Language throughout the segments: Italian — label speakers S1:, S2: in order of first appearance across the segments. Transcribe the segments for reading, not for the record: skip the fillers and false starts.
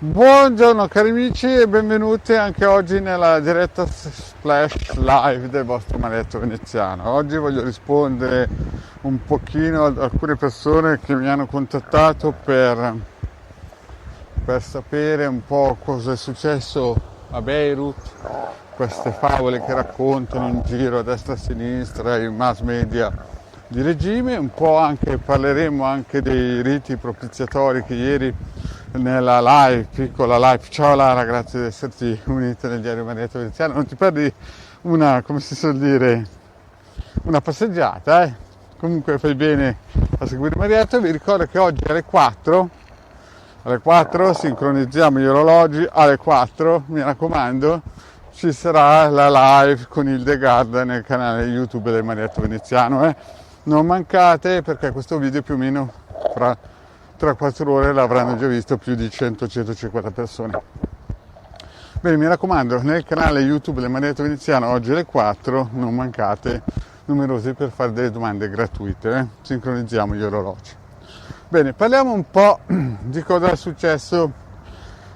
S1: Buongiorno cari amici e benvenuti anche oggi nella diretta Splash Live del vostro Maletto Veneziano. Oggi voglio rispondere un pochino ad alcune persone che mi hanno contattato per sapere un po' cosa è successo a Beirut, queste favole che raccontano in giro a destra e a sinistra i mass media di regime. Un po' anche parleremo anche dei riti propiziatori che ieri nella live, piccola live, ciao Lara, grazie di esserti unita nel diario Maletto Veneziano. Non ti perdi una, come si suol dire, una passeggiata, Comunque fai bene a seguire Marietto. Vi ricordo che oggi alle 4 sincronizziamo gli orologi, alle 4 mi raccomando ci sarà la live con il The Garda nel canale YouTube del Marietto Veneziano, non mancate, perché questo video più o meno fra 3-4 ore l'avranno già visto più di 100-150 persone. Bene, mi raccomando, nel canale YouTube del Marietto Veneziano oggi alle 4 non mancate numerosi per fare delle domande gratuite, sincronizziamo gli orologi. Bene, parliamo un po' di cosa è successo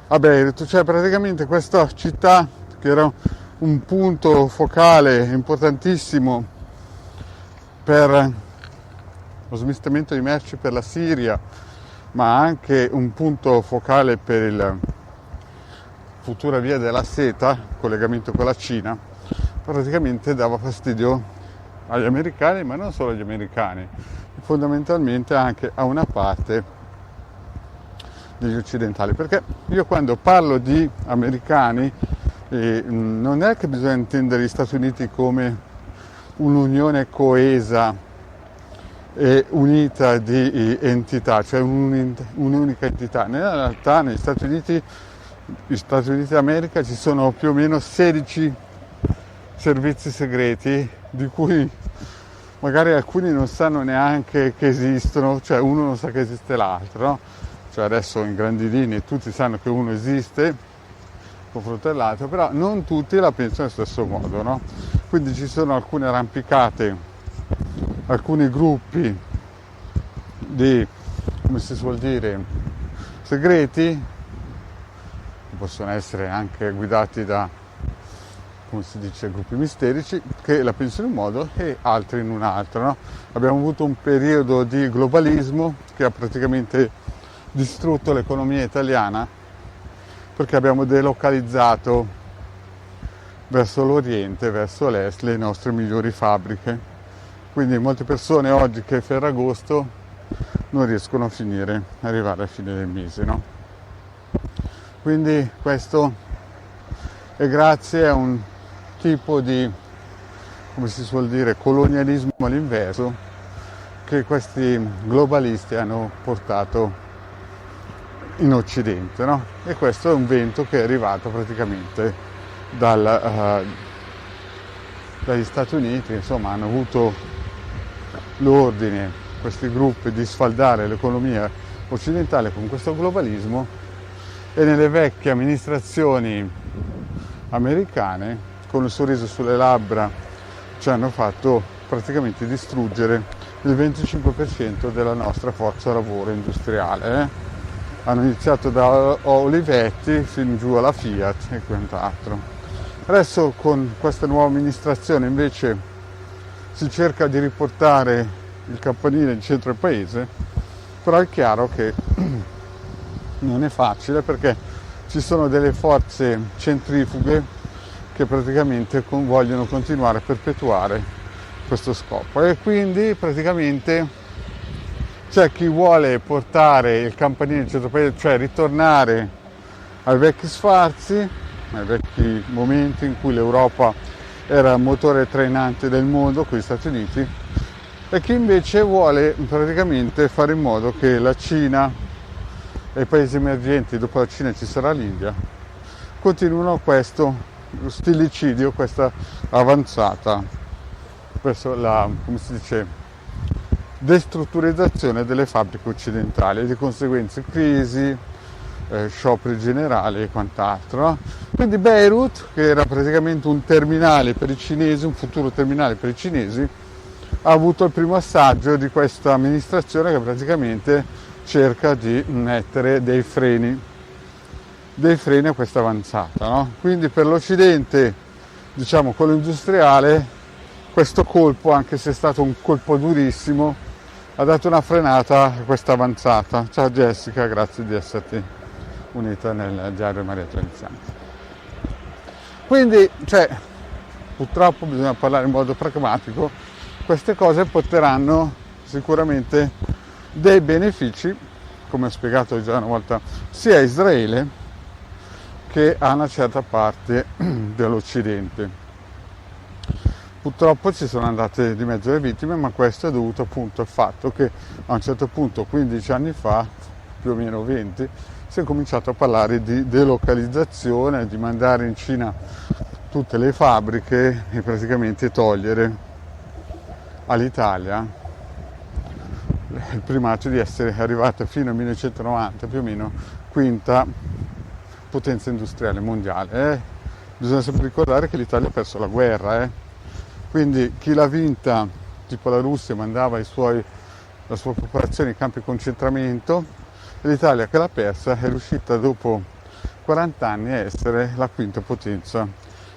S1: a Beirut, cioè praticamente questa città che era un punto focale importantissimo per lo smistamento di merci per la Siria, ma anche un punto focale per la futura via della seta, collegamento con la Cina, praticamente dava fastidio agli americani, ma non solo agli americani, fondamentalmente anche a una parte degli occidentali, perché io quando parlo di americani non è che bisogna intendere gli Stati Uniti come un'unione coesa e unita di entità, cioè un'unica entità. Nella realtà negli Stati Uniti d'America ci sono più o meno 16 servizi segreti, di cui magari alcuni non sanno neanche che esistono, cioè uno non sa che esiste l'altro, no? Cioè adesso in grandi linee tutti sanno che uno esiste confronto all'altro, però non tutti la pensano allo stesso modo, no? Quindi ci sono alcune arrampicate, alcuni gruppi di, come si suol dire, segreti, che possono essere anche guidati da, come si dice, gruppi misterici, che la pensano in un modo e altri in un altro, no? Abbiamo avuto un periodo di globalismo che ha praticamente distrutto l'economia italiana, perché abbiamo delocalizzato verso l'Oriente, verso l'Est, le nostre migliori fabbriche. Quindi molte persone oggi che è Ferragosto non riescono a arrivare a fine del mese, no? Quindi questo è grazie a un tipo di, come si suol dire, colonialismo all'inverso che questi globalisti hanno portato in Occidente, no? E questo è un vento che è arrivato praticamente dagli Stati Uniti, insomma hanno avuto l'ordine, questi gruppi, di sfaldare l'economia occidentale con questo globalismo, e nelle vecchie amministrazioni americane, con il sorriso sulle labbra, ci hanno fatto praticamente distruggere il 25% della nostra forza lavoro industriale, Hanno iniziato da Olivetti fin giù alla Fiat e quant'altro. Adesso con questa nuova amministrazione invece si cerca di riportare il campanile in centro al paese, però è chiaro che non è facile, perché ci sono delle forze centrifughe che praticamente vogliono continuare a perpetuare questo scopo, e quindi praticamente c'è chi vuole portare il campanile in centro paese, cioè ritornare ai vecchi sfarzi, ai vecchi momenti in cui l'Europa era il motore trainante del mondo con gli Stati Uniti, e chi invece vuole praticamente fare in modo che la Cina e i paesi emergenti, dopo la Cina ci sarà l'India, continuino questo stillicidio, questa avanzata verso la, come si dice, destrutturizzazione delle fabbriche occidentali, e di conseguenza crisi, scioperi generali e quant'altro, no? Quindi Beirut, che era praticamente un terminale per i cinesi, un futuro terminale per i cinesi, ha avuto il primo assaggio di questa amministrazione che praticamente cerca di mettere dei freni dei freni a questa avanzata, no? Quindi per l'Occidente, diciamo quello industriale, questo colpo, anche se è stato un colpo durissimo, ha dato una frenata a questa avanzata. Ciao Jessica, grazie di esserti unita nel diario Marietta Veneziana. Quindi, purtroppo bisogna parlare in modo pragmatico, queste cose porteranno sicuramente dei benefici, come ho spiegato già una volta, sia a Israele che a una certa parte dell'Occidente. Purtroppo ci sono andate di mezzo le vittime, ma questo è dovuto appunto al fatto che a un certo punto, 15 anni fa, più o meno 20, si è cominciato a parlare di delocalizzazione, di mandare in Cina tutte le fabbriche e praticamente togliere all'Italia il primato di essere arrivata fino al 1990 più o meno quinta potenza industriale mondiale. Bisogna sempre ricordare che l'Italia ha perso la guerra, quindi chi l'ha vinta, tipo la Russia, mandava la sua popolazione in campi di concentramento, e l'Italia che l'ha persa è riuscita dopo 40 anni a essere la quinta potenza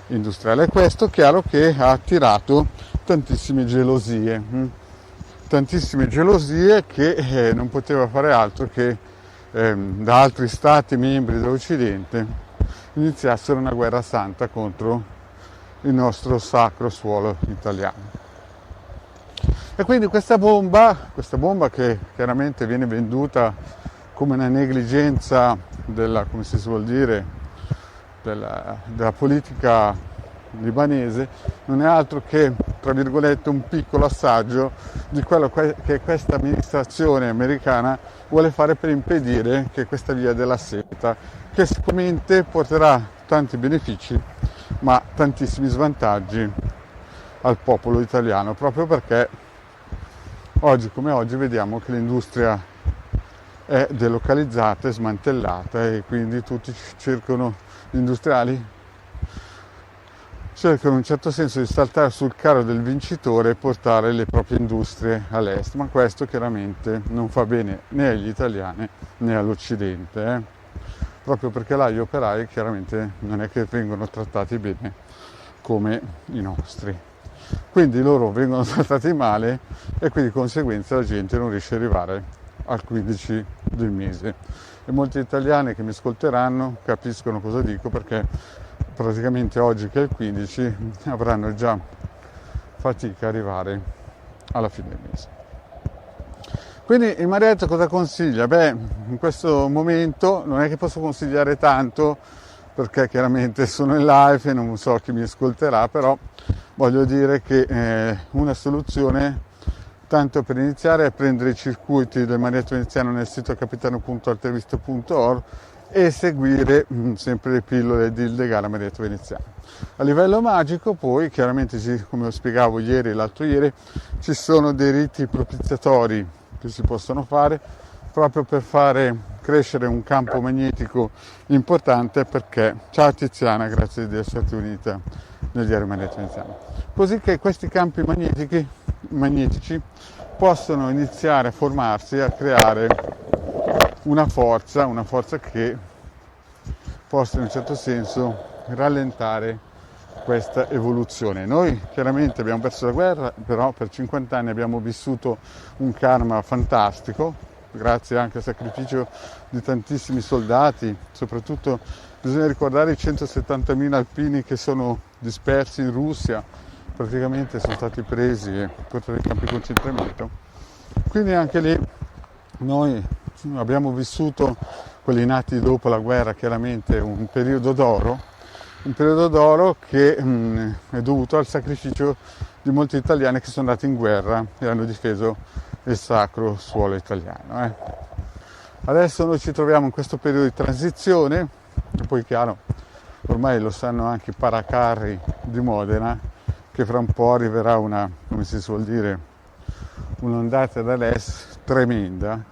S1: industriale. E questo è chiaro che ha attirato tantissime gelosie che non poteva fare altro che da altri stati membri dell'Occidente iniziassero una guerra santa contro il nostro sacro suolo italiano. E quindi questa bomba che chiaramente viene venduta come una negligenza della, come si suol dire, della politica libanese, non è altro che, tra virgolette, un piccolo assaggio di quello che questa amministrazione americana vuole fare per impedire che questa via della seta, che sicuramente porterà tanti benefici ma tantissimi svantaggi al popolo italiano, proprio perché oggi come oggi vediamo che l'industria è delocalizzata e smantellata, e quindi tutti cercano, gli industriali cercano in un certo senso di saltare sul carro del vincitore e portare le proprie industrie all'est, ma questo chiaramente non fa bene né agli italiani né all'Occidente, proprio perché là gli operai chiaramente non è che vengono trattati bene come i nostri. Quindi loro vengono trattati male e quindi di conseguenza la gente non riesce ad arrivare al 15 del mese. E molti italiani che mi ascolteranno capiscono cosa dico, perché praticamente oggi che è il 15 avranno già fatica ad arrivare alla fine del mese. Quindi il Marietta cosa consiglia? In questo momento non è che posso consigliare tanto, perché chiaramente sono in live e non so chi mi ascolterà, però voglio dire che una soluzione, tanto per iniziare, è prendere i circuiti del Marietta Veneziano nel sito capitano.altervista.org e seguire sempre le pillole di Ildegara Marietta Veneziano. A livello magico poi chiaramente, come spiegavo ieri e l'altro ieri, ci sono dei riti propiziatori che si possono fare proprio per fare crescere un campo magnetico importante, perché, ciao Tiziana, grazie di esserti unita nel diario Marietta Veneziano, così che questi campi magnetici possono iniziare a formarsi, a creare una forza che possa in un certo senso rallentare questa evoluzione. Noi chiaramente abbiamo perso la guerra, però per 50 anni abbiamo vissuto un karma fantastico, grazie anche al sacrificio di tantissimi soldati. Soprattutto bisogna ricordare i 170.000 alpini che sono dispersi in Russia, praticamente sono stati presi e portati ai campi di concentramento. Quindi anche lì noi abbiamo vissuto, quelli nati dopo la guerra, chiaramente un periodo d'oro che è dovuto al sacrificio di molti italiani che sono andati in guerra e hanno difeso il sacro suolo italiano. Adesso noi ci troviamo in questo periodo di transizione, e poi chiaro, ormai lo sanno anche i paracarri di Modena, che fra un po' arriverà come si suol dire, un'ondata dall'est tremenda.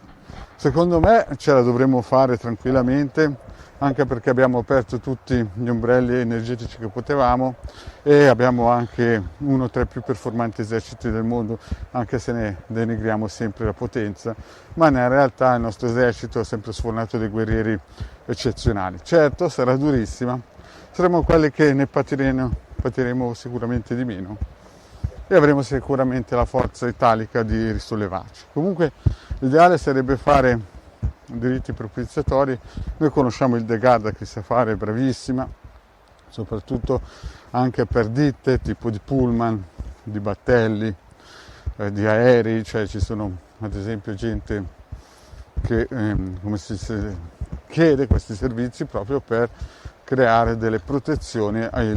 S1: Secondo me ce la dovremmo fare tranquillamente anche perché abbiamo aperto tutti gli ombrelli energetici che potevamo e abbiamo anche uno tra i più performanti eserciti del mondo, anche se ne denigriamo sempre la potenza, ma nella realtà il nostro esercito è sempre sfornato dei guerrieri eccezionali. Certo, sarà durissima, saremo quelli che ne patiremo sicuramente di meno e avremo sicuramente la forza italica di risollevarci. Comunque l'ideale sarebbe fare diritti propiziatori. Noi conosciamo il De Garda che sa fare, è bravissima, soprattutto anche per ditte tipo di pullman, di battelli, di aerei, cioè ci sono ad esempio gente che chiede questi servizi proprio per creare delle protezioni alle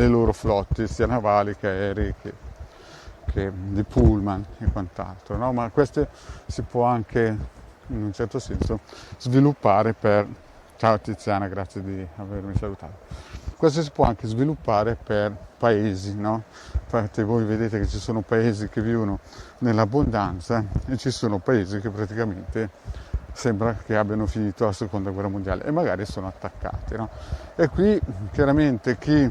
S1: loro flotte, sia navali che aerei che di pullman e quant'altro, no? Ma questo si può anche in un certo senso sviluppare per... Ciao Tiziana, grazie di avermi salutato. Questo si può anche sviluppare per paesi, no? Infatti voi vedete che ci sono paesi che vivono nell'abbondanza e ci sono paesi che praticamente sembra che abbiano finito la seconda guerra mondiale e magari sono attaccati, no? E qui chiaramente chi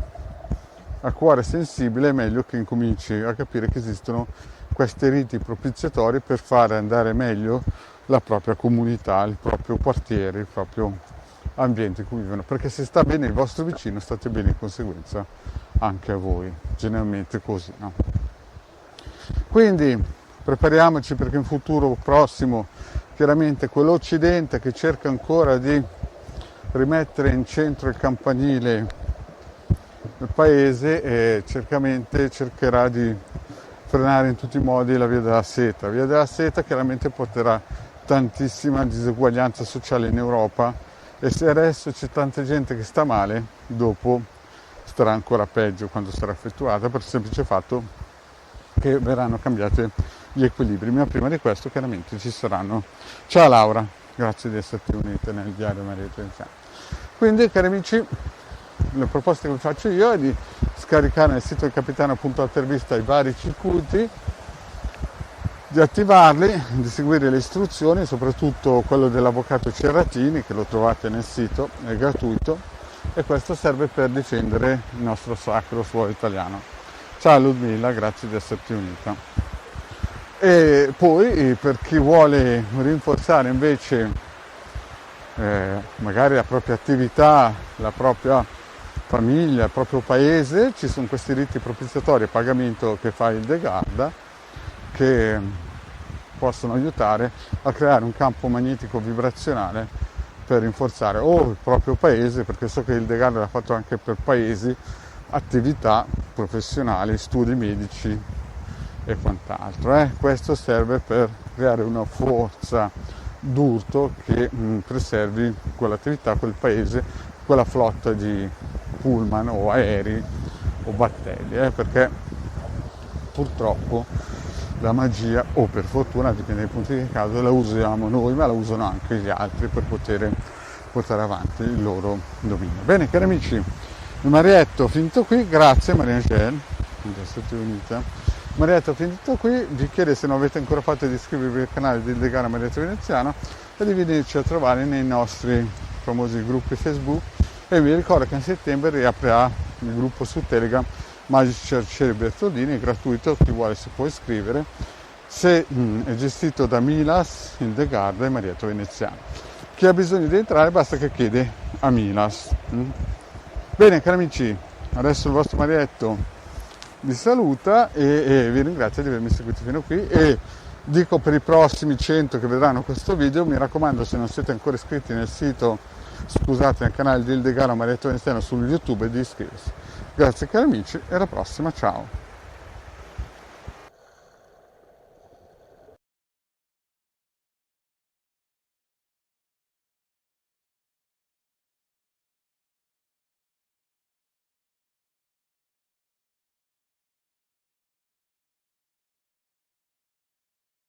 S1: ha cuore sensibile è meglio che incominci a capire che esistono questi riti propiziatori per fare andare meglio la propria comunità, il proprio quartiere, il proprio ambiente in cui vivono, perché se sta bene il vostro vicino state bene in conseguenza anche a voi, generalmente così, no? Quindi prepariamoci perché in futuro prossimo chiaramente quell'Occidente che cerca ancora di rimettere in centro il campanile del paese certamente cercherà di frenare in tutti i modi la via della seta. La via della seta chiaramente porterà tantissima diseguaglianza sociale in Europa e se adesso c'è tanta gente che sta male, dopo starà ancora peggio quando sarà effettuata, per il semplice fatto che verranno cambiati gli equilibri. Ma prima di questo chiaramente ci saranno... Ciao Laura, grazie di esserti unita nel diario Maria Teresa. Quindi cari amici, la proposta che vi faccio io è di scaricare nel sito del capitano.intervista i vari circuiti, di attivarli, di seguire le istruzioni, soprattutto quello dell'avvocato Cerratini che lo trovate nel sito, è gratuito e questo serve per difendere il nostro sacro suolo italiano. Ciao Ludmilla, grazie di esserti unita. E poi per chi vuole rinforzare invece magari la propria attività, la propria famiglia, il proprio paese, ci sono questi riti propiziatori a pagamento che fa il De Garda che possono aiutare a creare un campo magnetico vibrazionale per rinforzare o il proprio paese, perché so che il De Garda l'ha fatto anche per paesi, attività professionali, studi medici e quant'altro. Questo serve per creare una forza d'urto che preservi quell'attività, quel paese, quella flotta di pullman o aerei o battelli, perché purtroppo la magia, o per fortuna, dipende dai punti di caso, la usiamo noi, ma la usano anche gli altri per poter portare avanti il loro dominio. Bene, cari amici, il Marietto finito qui, grazie Maria Angel, di esserti unita. Marietto finito qui, vi chiedo se non avete ancora fatto di iscrivervi al canale di Legare Marietto Veneziano e di venirci a trovare nei nostri famosi gruppi Facebook e vi ricordo che in settembre riaprirà il gruppo su Telegram Magici Arcieri Bertolini, è gratuito, chi vuole si può iscrivere, se è gestito da Milas, il De Garda e Marietto Veneziano. Chi ha bisogno di entrare basta che chiede a Milas. Bene cari amici, adesso il vostro Marietto vi saluta e vi ringrazio di avermi seguito fino qui e dico per i prossimi 100 che vedranno questo video, mi raccomando, se non siete ancora iscritti nel canale di Il De Garda Marietto Veneziano su YouTube, di iscriversi. Grazie cari amici e alla prossima, ciao!